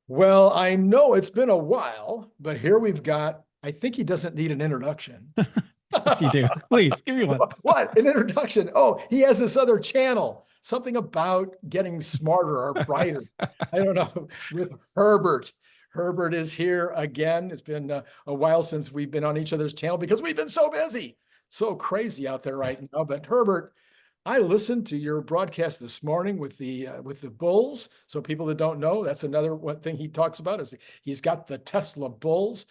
Well, I know it's been a while, but here we've got, I think he doesn't need an introduction. Yes, you do. Please give me one. What? An introduction? Oh, he has this other channel, something about getting smarter or brighter. I don't know, with Herbert. Herbert is here again. It's been a while since we've been on each other's channel because we've been so busy, so crazy out there right now. But Herbert, I listened to your broadcast this morning with the bulls. So people that don't know, that's another one thing he talks about is he's got the Tesla bulls.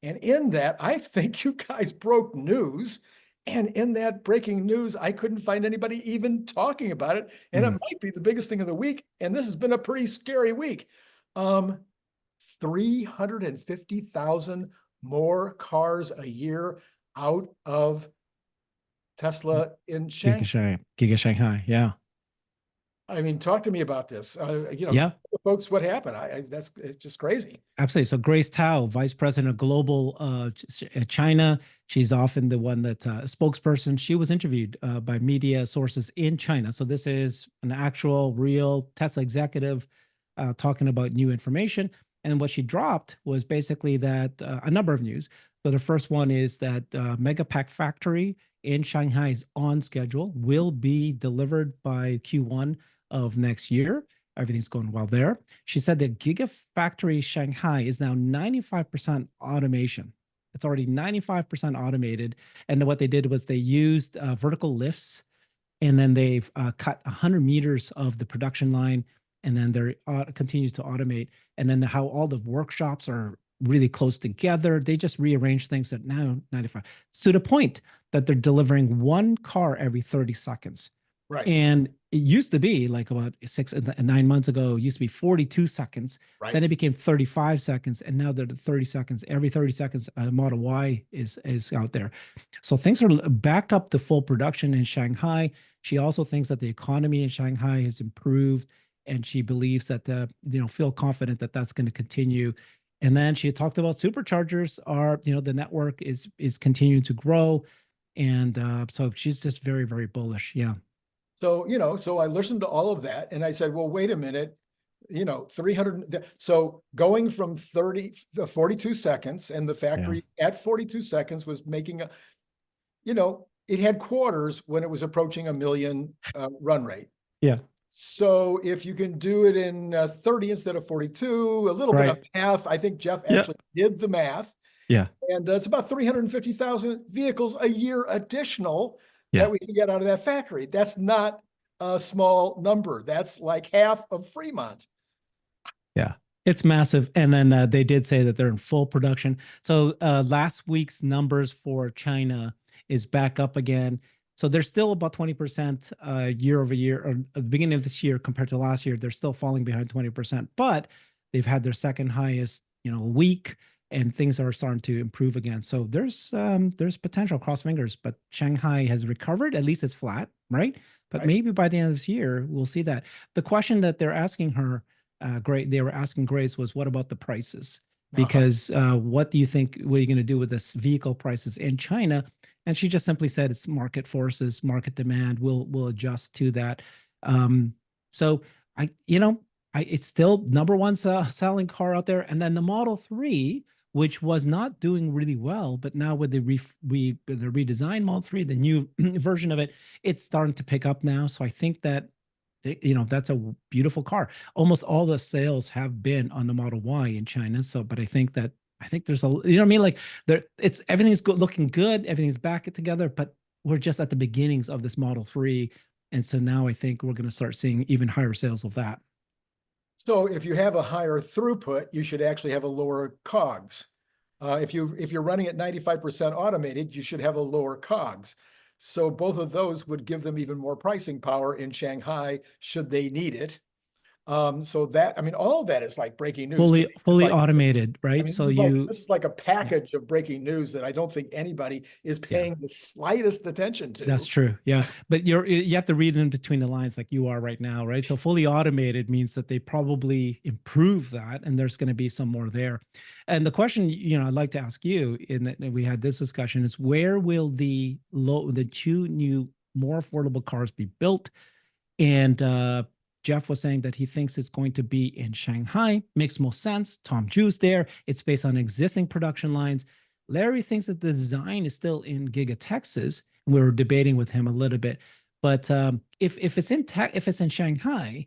And in that, I think you guys broke news. And in that breaking news, I couldn't find anybody even talking about it. And it might be the biggest thing of the week. And this has been a pretty scary week. 350,000 more cars a year out of Tesla in Shanghai. Giga Shanghai. Yeah. I mean, talk to me about this. Yeah. Folks, what happened? It's just crazy. Absolutely. So Grace Tao, Vice President of Global China, she's often the one that's a spokesperson. She was interviewed by media sources in China. So this is an actual, real Tesla executive talking about new information. And what she dropped was basically that a number of news. So the first one is that Megapack factory in Shanghai is on schedule, will be delivered by Q1 of next year. Everything's going well there. She said that Gigafactory Shanghai is now 95% automation. It's already 95% automated. And what they did was they used vertical lifts, and then they've cut 100 meters of the production line, and then they're continues to automate. And then how all the workshops are really close together. They just rearrange things at now 95 to the point that they're delivering one car every 30 seconds. Right. And it used to be like about 9 months ago, it used to be 42 seconds. Right. Then it became 35 seconds. And now they're 30 seconds. Every 30 seconds, a Model Y is out there. So things are back up to full production in Shanghai. She also thinks that the economy in Shanghai has improved. And she believes that, feel confident that that's going to continue. And then she talked about superchargers are, the network is continuing to grow. And so she's just very, very bullish. Yeah. So, so I listened to all of that and I said, well, wait a minute, 300. So going from 42 seconds, and the factory at 42 seconds was making it had quarters when it was approaching 1 million run rate. Yeah. So if you can do it in 30 instead of 42, a little bit of math, I think Jeff actually did the math. Yeah. And it's about 350,000 vehicles a year additional that we can get out of that factory. That's not a small number. That's like half of Fremont. Yeah, it's massive. And then they did say that they're in full production. So last week's numbers for China is back up again. So they're still about 20% year over year, or at the beginning of this year compared to last year. They're still falling behind 20%, but they've had their second highest, week, and things are starting to improve again. So there's potential, cross fingers, but Shanghai has recovered. At least it's flat, right? But maybe by the end of this year, we'll see that. The question that they're asking her, they were asking Grace, was what about the prices? Because what do you think, what are you going to do with this vehicle prices in China? And she just simply said it's market forces, market demand. We'll adjust to that. So it's still number one selling car out there. And then the Model 3, which was not doing really well, but now with the redesigned Model 3, the new version of it, it's starting to pick up now. So I think that, that's a beautiful car. Almost all the sales have been on the Model Y in China. So, but I think there's like everything's good, looking good. Everything's back together, but we're just at the beginnings of this Model 3. And so now I think we're going to start seeing even higher sales of that. So if you have a higher throughput, you should actually have a lower COGS. If you're running at 95% automated, you should have a lower COGS. So both of those would give them even more pricing power in Shanghai should they need it. So that, all of that is like breaking news. Fully automated, right? So this is like a package of breaking news that I don't think anybody is paying the slightest attention to. That's true. Yeah. But you have to read in between the lines like you are right now, right? So fully automated means that they probably improve that, and there's going to be some more there. And the question, I'd like to ask you, in that we had this discussion, is where will the two new, more affordable cars be built? And Jeff was saying that he thinks it's going to be in Shanghai. Makes most sense. Tom Zhu's there. It's based on existing production lines. Larry thinks that the design is still in Giga, Texas. We were debating with him a little bit, but if it's in Shanghai,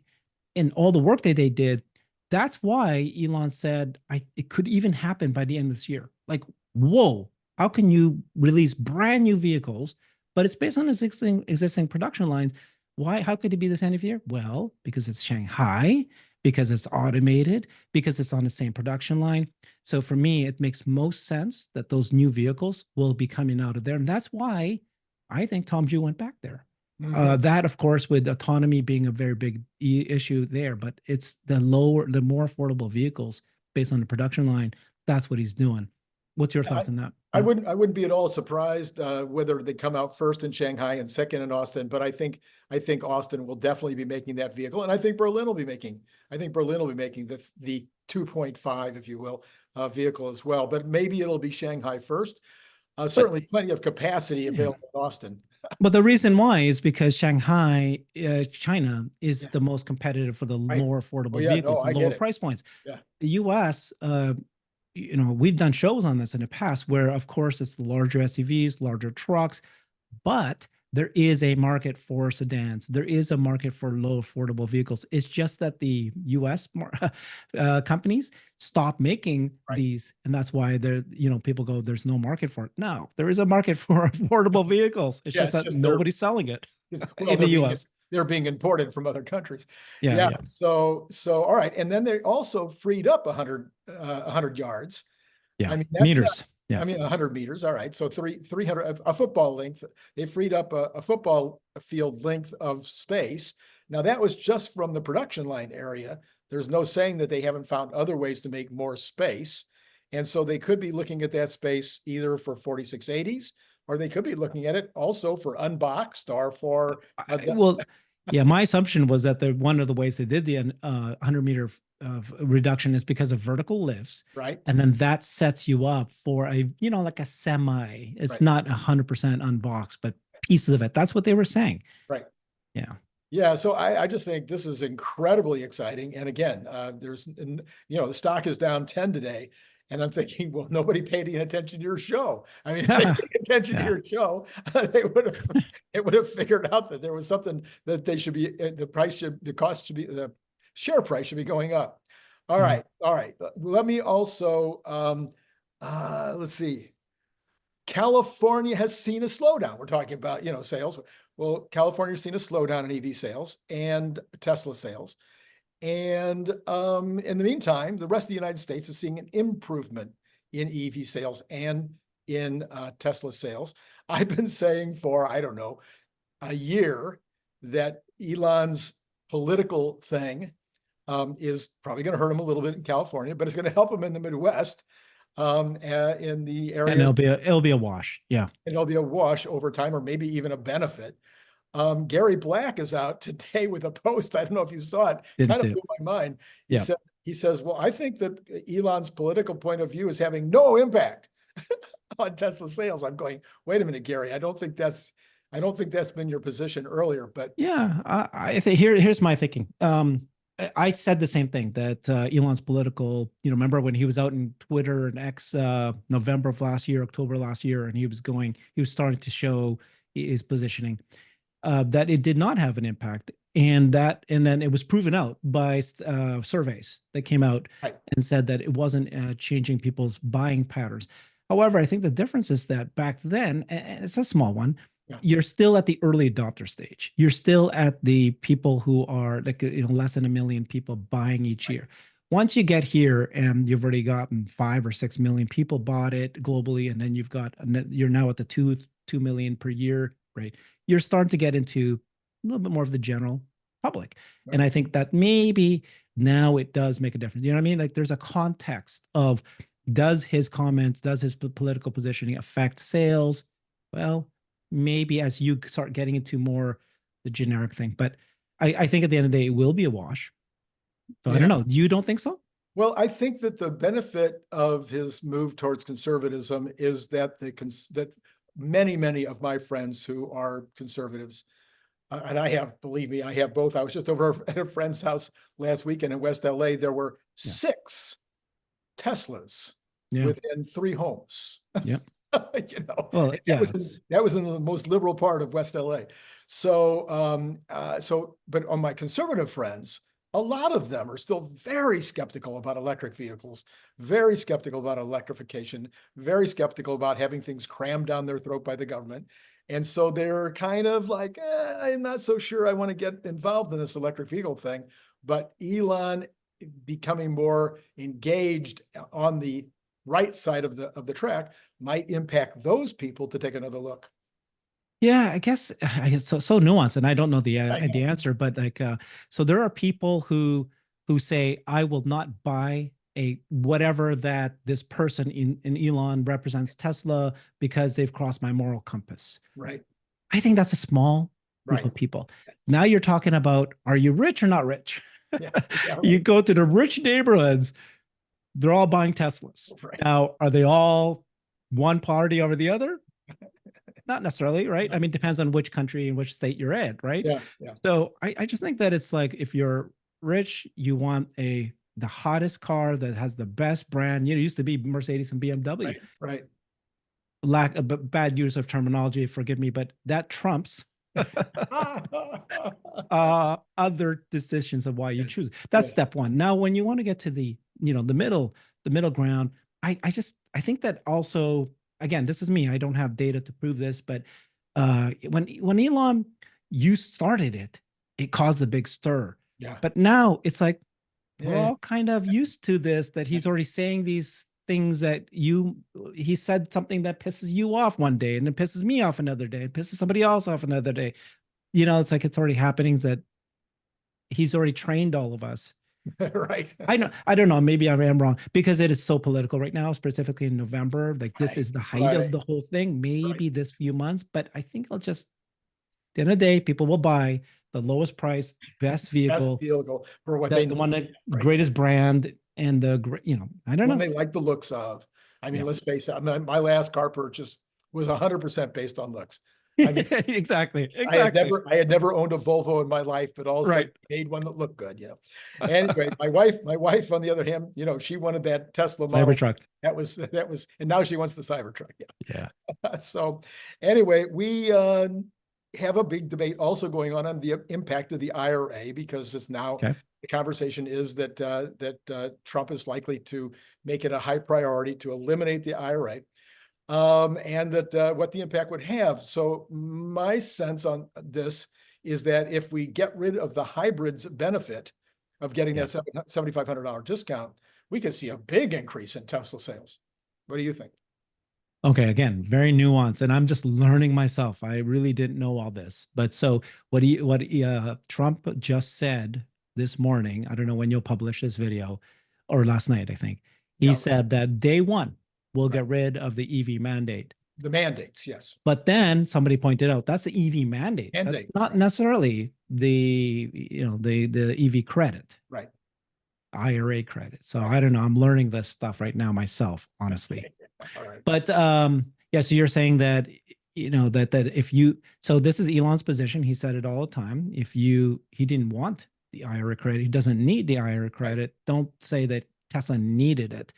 and all the work that they did, that's why Elon said it could even happen by the end of this year. Like, whoa, how can you release brand new vehicles, but it's based on existing production lines? Why? How could it be this end of year? Well, because it's Shanghai, because it's automated, because it's on the same production line. So for me, it makes most sense that those new vehicles will be coming out of there. And that's why I think Tom Zhu went back there. That, of course, with autonomy being a very big issue there, but it's the more affordable vehicles based on the production line. That's what he's doing. What's your thoughts on that? I wouldn't be at all surprised whether they come out first in Shanghai and second in Austin, but I think Austin will definitely be making that vehicle, and I think Berlin will be making the 2.5, if you will, vehicle as well. But maybe it'll be Shanghai first. Certainly, plenty of capacity available in Austin. But the reason why is because Shanghai, China, is the most competitive for the more affordable vehicles, and lower price points. The U.S. We've done shows on this in the past where, of course, it's the larger SUVs, larger trucks, but there is a market for sedans. There is a market for low affordable vehicles. It's just that the U.S. companies stop making these, and that's why people go, there's no market for it. No, there is a market for affordable vehicles. It's just that nobody's selling it in the U.S. They're being imported from other countries. Yeah. So all right, and then they also freed up 100 yards. Yeah, I mean, meters. 100 meters. All right. So 300, a football length. They freed up a football field length of space. Now that was just from the production line area. There's no saying that they haven't found other ways to make more space. And so they could be looking at that space either for 4680s, or they could be looking at it also for unboxed or for. My assumption was that one of the ways they did the 100-meter reduction is because of vertical lifts, right? And then that sets you up for like a semi. It's not 100% unboxed, but pieces of it. That's what they were saying, right? Yeah. So I just think this is incredibly exciting. And again, the stock is down 10 today. And I'm thinking, well, nobody paid any attention to your show. I mean, if they paid attention to your show, they would have figured out that there was something that they should be, the share price should be going up. All right. Let me also, let's see. California has seen a slowdown. We're talking about, sales. Well, California's seen a slowdown in EV sales and Tesla sales. And in the meantime, the rest of the United States is seeing an improvement in EV sales and in Tesla sales. I've been saying for, I don't know, a year that Elon's political thing is probably going to hurt him a little bit in California, but it's going to help him in the Midwest, in the area. And it'll be a wash. Yeah. And it'll be a wash over time, or maybe even a benefit. Gary Black is out today with a post. I don't know if you saw it. Kind of blew my mind. He says, well, I think that Elon's political point of view is having no impact on Tesla sales. I'm going, wait a minute, Gary. I don't think that's been your position earlier, but yeah, I think here's my thinking. I said the same thing, that Elon's political, remember when he was out in Twitter and X, November of last year, October last year, and he was starting to show his positioning. That it did not have an impact, and then it was proven out by surveys that came out and said that it wasn't changing people's buying patterns. However, I think the difference is that back then, and it's a small one, you're still at the early adopter stage. You're still at the people who are like less than 1 million people buying each year. Once you get here and you've already gotten 5 or 6 million people bought it globally, and then you're now at the 2 million per year rate. You're starting to get into a little bit more of the general public. Right. And I think that maybe now it does make a difference. You know what I mean? Like there's a context of, does his comments, does his political positioning affect sales? Well, maybe as you start getting into more the generic thing, but I think at the end of the day, it will be a wash. So I don't know. You don't think so? Well, I think that the benefit of his move towards conservatism is that that many of my friends who are conservatives And I have, believe me, I have both. I was just over at a friend's house last weekend in West LA. There were 6 Teslas within 3 homes. Yep. Well, yeah, that was in the most liberal part of West LA. So, but on my conservative friends, a lot of them are still very skeptical about electric vehicles, very skeptical about electrification, very skeptical about having things crammed down their throat by the government. And so they're kind of like, I'm not so sure I want to get involved in this electric vehicle thing. But Elon becoming more engaged on the right side of the track might impact those people to take another look. Yeah, I guess so nuanced, and I don't know the answer, but like, so there are people who say, I will not buy a whatever that this person in Elon represents Tesla because they've crossed my moral compass. Right. I think that's a small group of people. Now you're talking about, are you rich or not rich? Yeah, right. You go to the rich neighborhoods, they're all buying Teslas. Right. Now, are they all one party over the other? Not necessarily, right? I mean, depends on which country and which state you're at, right? Yeah. So I just think that it's like, if you're rich, you want the hottest car that has the best brand. It used to be Mercedes and BMW. Right. Lack of bad use of terminology, forgive me, but that trumps other decisions of why you choose. That's step one. Now, when you want to get to the middle ground, I think that also, again, this is me. I don't have data to prove this, but when Elon, you started it, it caused a big stir. Yeah. But now it's like we're all kind of used to this, that he's already saying these things that he said something that pisses you off one day, and it pisses me off another day, it pisses somebody else off another day. It's like it's already happening, that he's already trained all of us. Right. I don't know. Maybe I am wrong, because it is so political right now, specifically in November. Like, this is the height of the whole thing. Maybe this few months, but I think at the end of the day, people will buy the lowest price, best vehicle for what they the one that greatest brand, and I don't know. They like the looks of. I mean, let's face it. My last car purchase was 100% based on looks. I mean, exactly. I had never owned a Volvo in my life, but also made one that looked good. Anyway, my wife, on the other hand, she wanted that Tesla model. Cybertruck. That was, and now she wants the Cybertruck. Yeah. So, anyway, we have a big debate also going on the impact of the IRA, because it's now the conversation is that Trump is likely to make it a high priority to eliminate the IRA. And that what the impact would have. So my sense on this is that if we get rid of the hybrids benefit of getting that $7,500 discount, we could see a big increase in Tesla sales. What do you think? Okay, again, very nuanced, and I'm just learning myself. I really didn't know all this. But so what Trump just said this morning, I don't know when you'll publish this video, or last night, I think. He said that day one, we'll get rid of the EV mandate. The mandates, yes. But then somebody pointed out that's the EV mandate. That's not necessarily the EV credit. Right. IRA credit. So I don't know. I'm learning this stuff right now myself, honestly. All right. But so you're saying that that if so this is Elon's position. He said it all the time. He didn't want the IRA credit. He doesn't need the IRA credit. Don't say that Tesla needed it.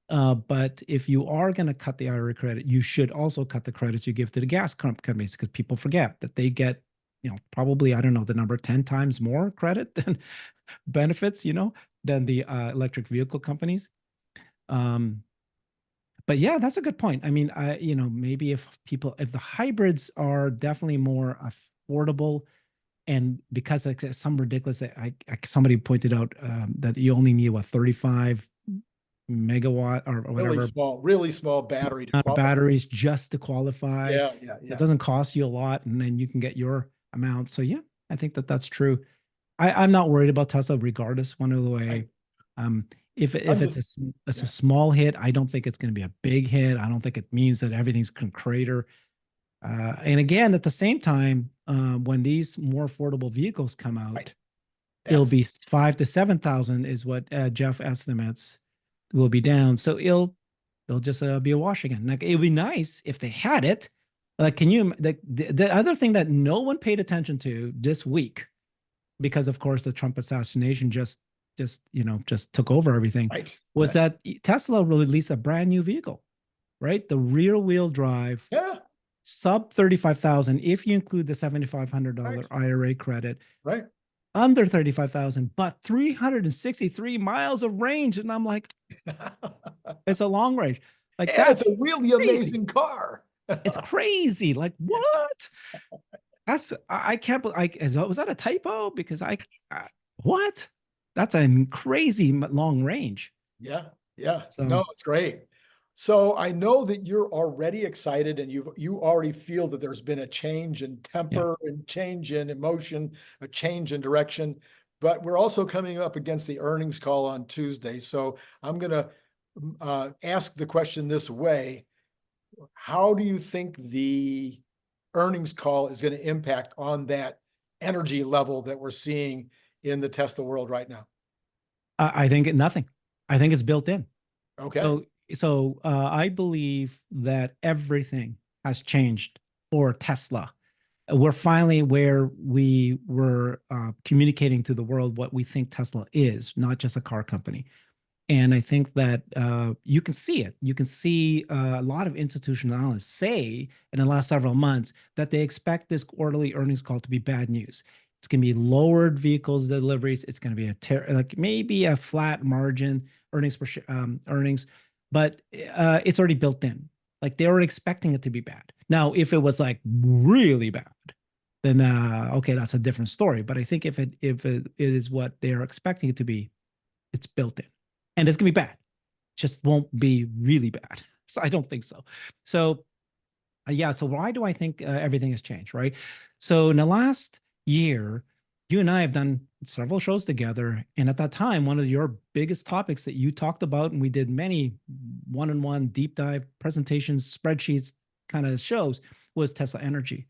But if you are going to cut the IRA credit, you should also cut the credits you give to the gas companies, because people forget that they get, probably, I don't know the number, 10 times more credit than benefits, than the electric vehicle companies. But yeah, that's a good point. I mean, maybe if the hybrids are definitely more affordable, and because it's some ridiculous that somebody pointed out that you only need 35 megawatt or whatever, really small battery batteries just to qualify. Yeah. It doesn't cost you a lot, and then you can get your amount. So yeah, I think that's true. I'm not worried about Tesla regardless, one of the way. If it's a small hit, I don't think it's going to be a big hit. I don't think it means that everything's going to crater. And again, at the same time, when these more affordable vehicles come out, it'll be 5,000 to 7,000 is what Jeff estimates will be down. So they'll just be a wash again. Like, it would be nice if they had it, Like, can you, the other thing that no one paid attention to this week, because of course the Trump assassination just took over everything, Right. was that Tesla released a brand new vehicle, right? The rear wheel drive, Yeah. sub 35,000, if you include the $7,500 Right. IRA credit, Right. under 35,000, but 363 miles of range. And I'm like, it's a long range. Like, Yeah, it's that's a really crazy. amazing car. It's crazy. Like, what? That's, I can't believe, was that a typo? Because what? That's a crazy long range. Yeah, yeah. So, No, it's great. So I know that you're already excited and you already feel that there's been a change in yeah. temper and change in emotion, a change in direction. But we're also coming up against the earnings call on Tuesday. So I'm going to ask the question this way. How do you think the earnings call is going to impact on that energy level that we're seeing in the Tesla world right now? I think nothing. I think it's built in. Okay. So I believe that everything has changed for Tesla. We're finally where we were communicating to the world what we think Tesla is, not just a car company. And I think that you can see it. You can see a lot of institutional analysts say in the last several months that they expect this quarterly earnings call to be bad news. It's going to be lowered vehicles deliveries. It's going to be like maybe a flat margin earnings earnings, but it's already built in. Like, they were expecting it to be bad. Now, if it was like really bad, then okay, that's a different story. But I think if it is what they're expecting it to be, it's built in, and it's gonna be bad. It just won't be really bad. So I don't think so. So yeah. So why do I think everything has changed, right? So in the last year, you and I have done several shows together, and at that time, one of your biggest topics that you talked about, and we did many one-on-one deep dive presentations, spreadsheets kind of shows, was Tesla Energy.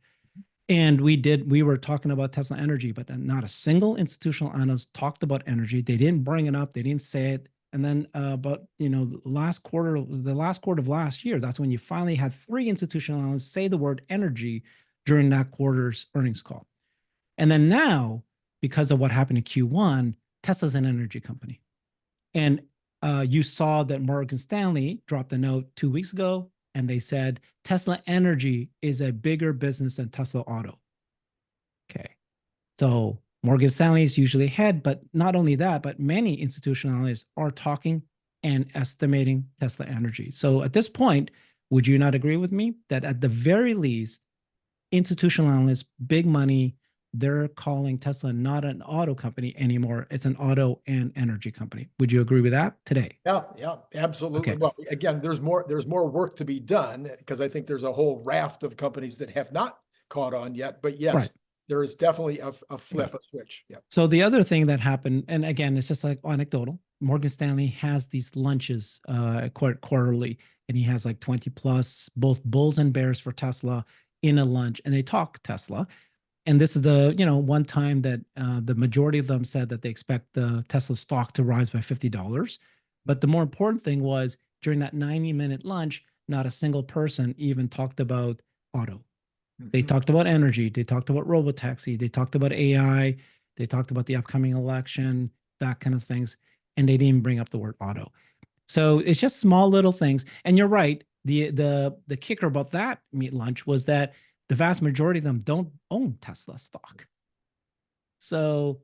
And we were talking about Tesla Energy, but not a single institutional analyst talked about energy. They didn't bring it up. They didn't say it. And then about, the last quarter of last year, that's when you finally had 3 institutional analysts say the word energy during that quarter's earnings call. And then now, because of what happened in Q1, Tesla's an energy company. And you saw that Morgan Stanley dropped a note 2 weeks ago, and they said Tesla Energy is a bigger business than Tesla Auto. Okay. So Morgan Stanley is usually ahead, but not only that, but many institutional analysts are talking and estimating Tesla Energy. So at this point, would you not agree with me that at the very least, institutional analysts, big money, they're calling Tesla not an auto company anymore. It's an auto and energy company. Would you agree with that today? Yeah, yeah, absolutely. Okay. Well, again, there's more work to be done because I think there's a whole raft of companies that have not caught on yet. But yes, Right. there is definitely a flip, a switch. Yeah. So the other thing that happened, and again, it's just like anecdotal. Morgan Stanley has these lunches quarterly, and he has like 20 plus both bulls and bears for Tesla in a lunch, and they talk Tesla. And this is the one time that the majority of them said that they expect the Tesla stock to rise by $50. But the more important thing was during that 90-minute lunch, not a single person even talked about auto. They talked about energy. They talked about Robotaxi. They talked about AI. They talked about the upcoming election, that kind of things. And they didn't even bring up the word auto. So it's just small little things. And you're right. The kicker about that meat lunch was that the vast majority of them don't own Tesla stock. So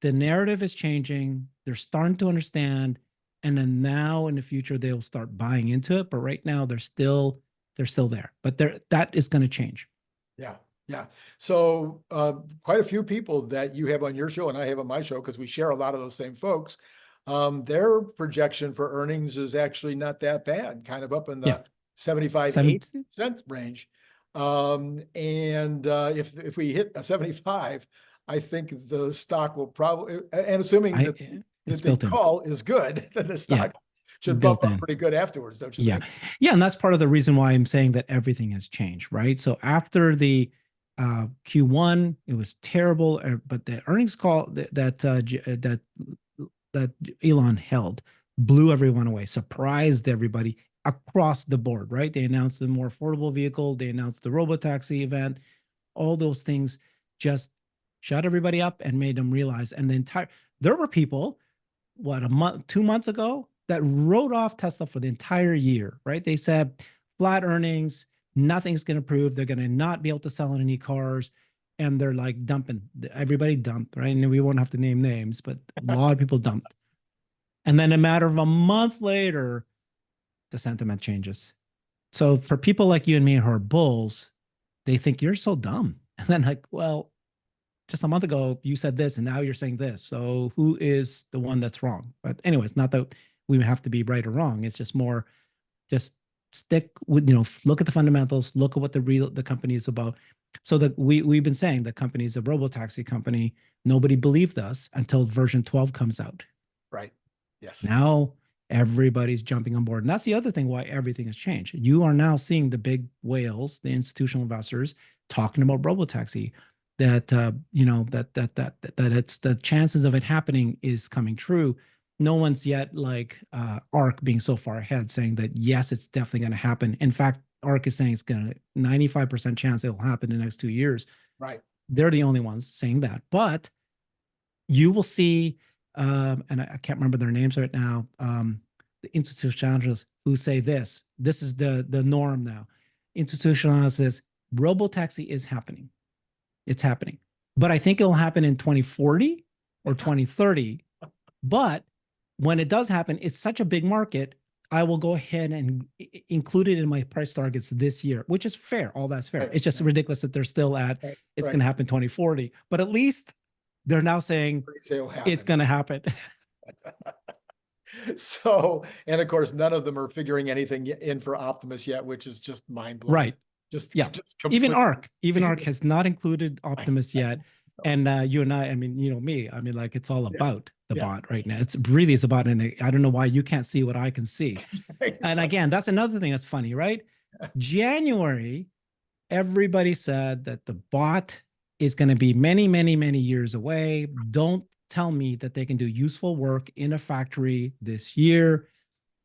the narrative is changing. They're starting to understand. And then now in the future, they'll start buying into it. But right now they're still there. But that is going to change. Yeah. Yeah. So quite a few people that you have on your show and I have on my show, because we share a lot of those same folks, their projection for earnings is actually not that bad, kind of up in the 75, 80% range. If we hit a 75, I think the stock will probably, and assuming that the call is good, then the stock should bump up pretty good afterwards, don't you think? Yeah. And that's part of the reason why I'm saying that everything has changed, right? So after the Q1, it was terrible, but the earnings call that Elon held blew everyone away, surprised everybody. across the board, right? They announced the more affordable vehicle. They announced the Robotaxi event. All those things just shut everybody up and made them realize. And there were people, what, a month, 2 months ago, that wrote off Tesla for the entire year, right? They said flat earnings, nothing's going to prove, they're going to not be able to sell any cars. And they're like dumping, everybody dumped, right? And we won't have to name names, but a lot of people dumped. And then a matter of a month later, the sentiment changes. So for people like you and me who are bulls, they think you're so dumb. And then like, well, just a month ago, you said this and now you're saying this. So who is the one that's wrong? But anyways, not that we have to be right or wrong. It's just more, just stick with, look at the fundamentals, look at what the company is about. So that we've been saying the company is a robotaxi company. Nobody believed us until version 12 comes out. Right. Yes. Now everybody's jumping on board. And that's the other thing why everything has changed. You are now seeing the big whales, the institutional investors, talking about robotaxi, that that it's the chances of it happening is coming true. No one's yet like 𝐼𝐸 being so far ahead saying that yes, it's definitely going to happen. In fact, 𝐼𝐸 is saying it's going to 95% chance it will happen in the next 2 years. Right. They're the only ones saying that. But you will see, and I can't remember their names right now, the institutionalists who say this. This is the norm now. Institutionalists says robotaxi is happening. It's happening. But I think it'll happen in 2040 or 2030. But when it does happen, it's such a big market, I will go ahead and include it in my price targets this year, which is fair. All that's fair. Right. It's just ridiculous that they're still at, it's going to happen 2040. But at least they're now saying it's going to happen. So, and of course, none of them are figuring anything in for Optimus yet, which is just mind blowing. Right. Just even 𝐼𝐸 has not included Optimus yet. And you and I mean, me, I mean, like it's all about the bot right now. It's about, and I don't know why you can't see what I can see. And again, that's another thing that's funny, right? January, everybody said that the bot is going to be many, many, many years away. Don't tell me that they can do useful work in a factory this year.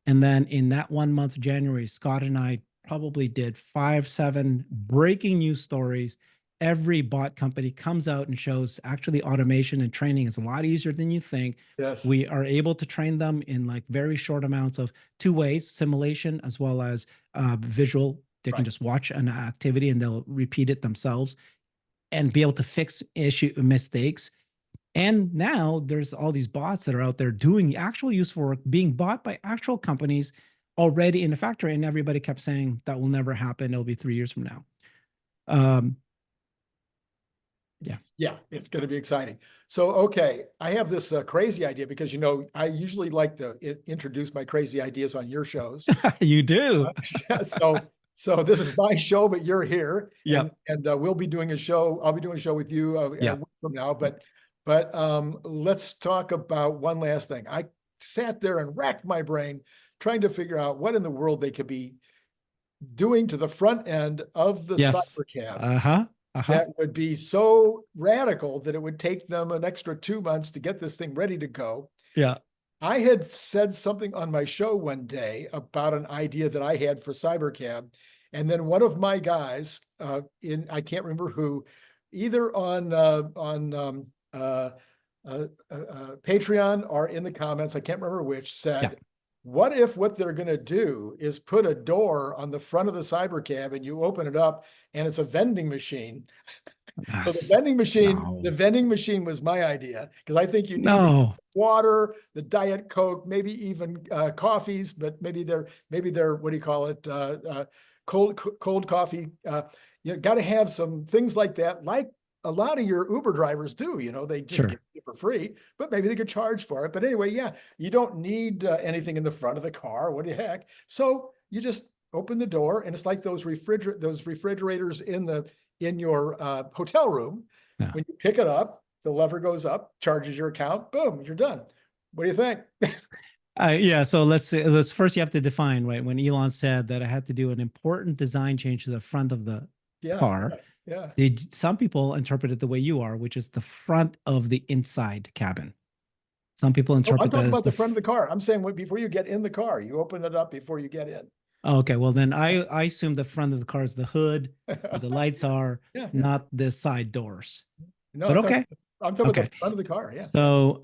And then in that 1 month, January, Scott and I probably did 5-7 breaking news stories. Every bot company comes out and shows actually automation and training is a lot easier than you think. Yes. We are able to train them in like very short amounts of 2 ways, simulation as well as visual. They can just watch an activity and they'll repeat it themselves and be able to fix mistakes. And now there's all these bots that are out there doing actual useful work, being bought by actual companies already in the factory. And everybody kept saying that will never happen. It'll be 3 years from now. Yeah, it's going to be exciting. So, okay, I have this crazy idea because, I usually like to introduce my crazy ideas on your shows. You do. So this is my show, but you're here. Yeah. And we'll be doing a show. I'll be doing a show with you a week from now. But let's talk about one last thing. I sat there and racked my brain trying to figure out what in the world they could be doing to the front end of the Cybercab. That would be so radical that it would take them an extra 2 months to get this thing ready to go. Yeah. I had said something on my show one day about an idea that I had for Cybercab. And then one of my guys I can't remember who, either on Patreon or in the comments, I can't remember which, said, what if what they're going to do is put a door on the front of the Cybercab and you open it up and it's a vending machine? So the vending machine was my idea, because I think you need water, the Diet Coke, maybe even coffees, but maybe they're what do you call it? Cold coffee. You got to have some things like that, like a lot of your Uber drivers do. They just get it for free, but maybe they could charge for it. But anyway, you don't need anything in the front of the car. What the heck? So you just open the door, and it's like those refrigerators in your hotel room. When you pick it up, the lever goes up, charges your account, boom, you're done. What do you think? So let's first, you have to define, right? When Elon said that I had to do an important design change to the front of the car. Some people interpret it the way you are, which is the front of the inside cabin. Some people interpret I'm talking about the front of the car. I'm saying before you get in the car, you open it up before you get in. Okay, well then I assume the front of the car is the hood where the lights are, Yeah, yeah. not the side doors. No, But okay, I'm talking about okay. the front of the car. Yeah. So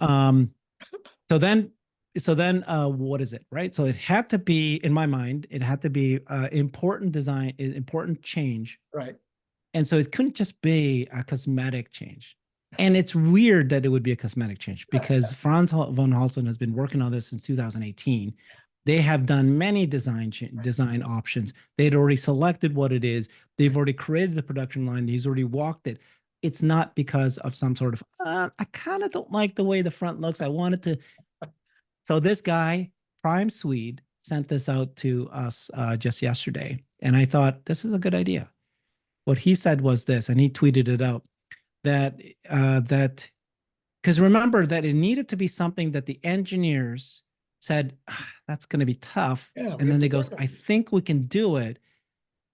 so then what is it, right? So it had to be, in my mind, it had to be important design, important change. Right. And so it couldn't just be a cosmetic change. And it's weird that it would be a cosmetic change because Franz von Halsen has been working on this since 2018. They have done many design options. They'd already selected what it is. They've already created the production line. He's already walked it. It's not because of some sort of, I kind of don't like the way the front looks. I wanted to. So this guy, Prime Swede, sent this out to us just yesterday. And I thought, this is a good idea. What he said was this, and he tweeted it out, that because remember that it needed to be something that the engineers said, that's going to be tough. Yeah, And then they goes, I this. think we can do it.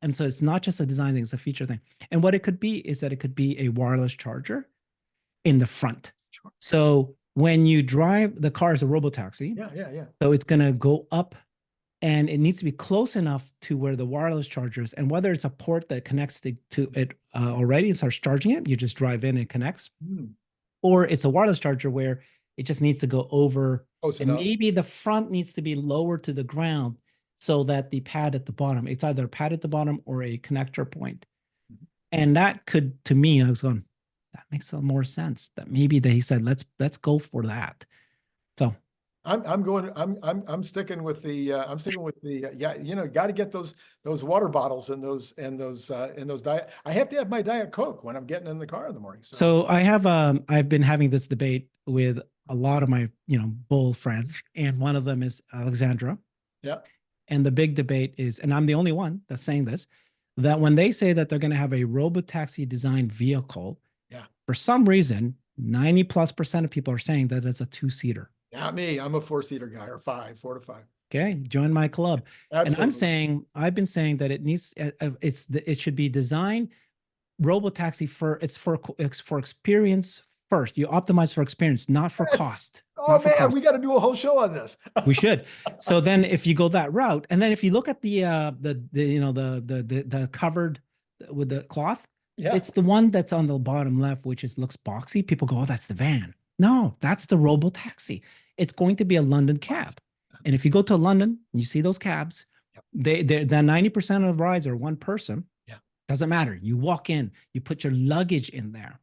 And so it's not just a design thing, it's a feature thing. And what it could be is that it could be a wireless charger in the front. Sure. So when you drive, the car is a robotaxi. Yeah, yeah, yeah. So it's going to go up and it needs to be close enough to where the wireless charger is. And whether it's a port that connects to it already and starts charging it, you just drive in and it connects. Or it's a wireless charger where it just needs to go over. Close and enough. maybe the front needs to be lower to the ground so that the pad at the bottom, it's either a pad at the bottom or a connector point. And that could, to me, I was going, that makes some more sense. That maybe he said, let's go for that. So I'm sticking with the yeah, you know, got to get those water bottles and those diet. I have to have my Diet Coke when I'm getting in the car in the morning. So I've been having this debate with a lot of my, bull friends, and one of them is Alexandra. Yeah. And the big debate is, and I'm the only one that's saying this, that when they say that they're going to have a robotaxi designed vehicle, for some reason, 90+% of people are saying that it's a 2-seater. Not me. I'm a 4-seater guy, or 4 to 5. Okay, join my club. Absolutely. And I've been saying that it should be designed robotaxi it's for experience first. You optimize for experience, not for cost. Oh man, we got to do a whole show on this. We should. So then, if you go that route, and then if you look at the covered with the cloth, it's the one that's on the bottom left, which looks boxy. People go, oh, that's the van. No, that's the robotaxi. It's going to be a London cab. And if you go to London, and you see those cabs, the 90% of rides are one person. Doesn't matter. You walk in, you put your luggage in there.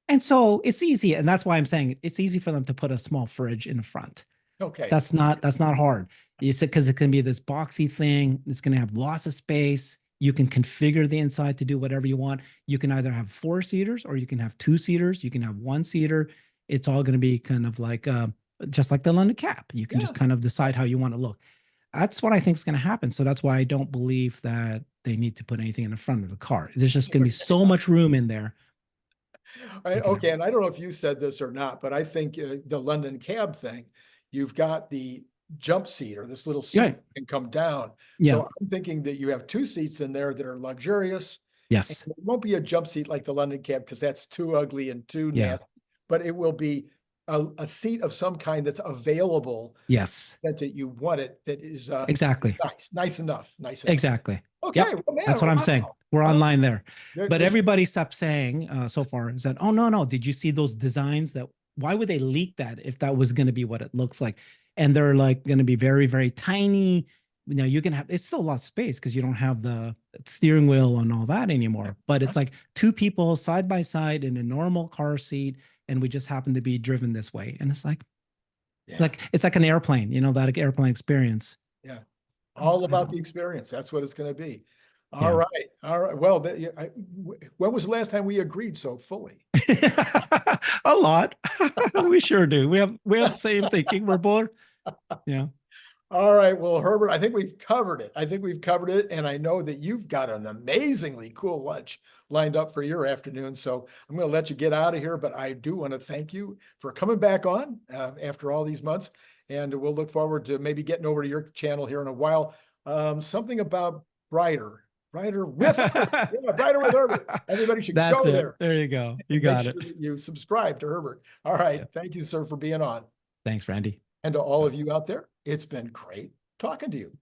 And so it's easy. And that's why I'm saying it's easy for them to put a small fridge in the front. Okay. That's not hard. It's because it can be this boxy thing. It's going to have lots of space. You can configure the inside to do whatever you want. You can either have 4-seaters or you can have 2-seaters. You can have 1-seater. It's all going to be kind of like, just like the London cab. You can just kind of decide how you want to look. That's what I think is going to happen. So that's why I don't believe that they need to put anything in the front of the car. There's just going to be so much room in there. Okay, and I don't know if you said this or not, but I think the London cab thing, you've got the jump seat, or this little seat can come down. So I'm thinking that you have 2 seats in there that are luxurious. Yes. It won't be a jump seat like the London cab because that's too ugly and too nasty, but it will be a seat of some kind that's available. Yes. That you want it. That is exactly nice enough. Exactly. Okay. Yep. Well, man, that's what I'm saying. We're online there. But this, everybody stopped saying so far is that, oh, no. Did you see those designs why would they leak that if that was going to be what it looks like? And they're like going to be very, very tiny. You can it's still a lot of space because you don't have the steering wheel and all that anymore. But it's like 2 people side by side in a normal car seat. And we just happen to be driven this way. And it's like, it's like an airplane, that airplane experience. Yeah. All about the experience. That's what it's going to be. All right. Well, when was the last time we agreed so fully? A lot. We sure do. We have the same thinking. We're both. Yeah. All right. Well, Herbert, I think we've covered it. And I know that you've got an amazingly cool lunch lined up for your afternoon. So I'm going to let you get out of here. But I do want to thank you for coming back on after all these months. And we'll look forward to maybe getting over to your channel here in a while. Something about Brighter with Herbert. Everybody should go there. There you go. You got it. You subscribe to Herbert. All right. Thank you, sir, for being on. Thanks, Randy. And to all of you out there, it's been great talking to you.